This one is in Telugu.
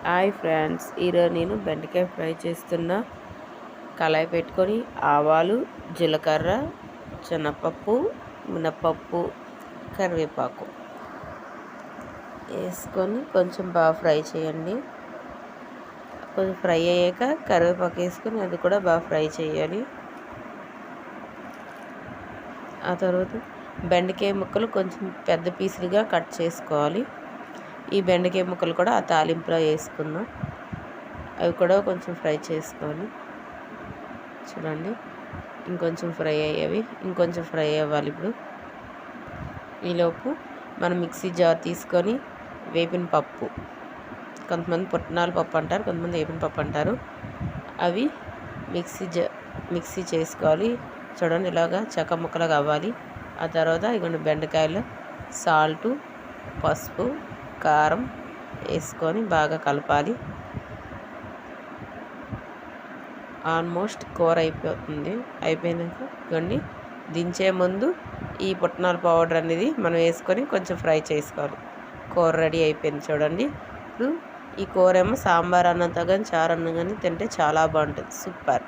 హాయ్ ఫ్రెండ్స్, ఈరోజు నేను బెండకాయ ఫ్రై చేస్తున్నా. కళాయి పెట్టుకొని ఆవాలు, జీలకర్ర, శనగపప్పు, మినపప్పు, కరివేపాకు వేసుకొని కొంచెం బాగా ఫ్రై చేయండి. కొంచెం ఫ్రై అయ్యాక కరివేపాకు వేసుకొని అది కూడా బాగా ఫ్రై చేయాలి. ఆ తర్వాత బెండకాయ ముక్కలు కొంచెం పెద్ద పీసులుగా కట్ చేసుకోవాలి. ఈ బెండకాయ ముక్కలు కూడా ఆ తాలింపులో వేసుకుందాం. అవి కూడా కొంచెం ఫ్రై చేసుకోవాలి. చూడండి, ఇంకొంచెం ఫ్రై అయ్యేవి, ఇంకొంచెం ఫ్రై అవ్వాలి. ఇప్పుడు ఈలోపు మనం మిక్సీ జార్ తీసుకొని వేపిన పప్పు, కొంతమంది పుట్నాల పప్పు అంటారు, కొంతమంది వేపిన పప్పు అంటారు, అవి మిక్సీ చేసుకోవాలి. చూడండి, ఇలాగా చెక్క ముక్కలుగా అవ్వాలి. ఆ తర్వాత ఇగోండి బెండకాయలు, సాల్టు, పసుపు, కారం వేసుకొని బాగా కలపాలి. ఆల్మోస్ట్ కూర అయిపోయినాక ఇవ్వండి, దించే ముందు ఈ పుట్నాల పౌడర్ అనేది మనం వేసుకొని కొంచెం ఫ్రై చేసుకోవాలి. కూర రెడీ అయిపోయింది. చూడండి, ఇప్పుడు ఈ కూర ఏమో సాంబార్ అన్నంతో కానీ చారు అన్నం కానీ తింటే చాలా బాగుంటుంది. సూపర్.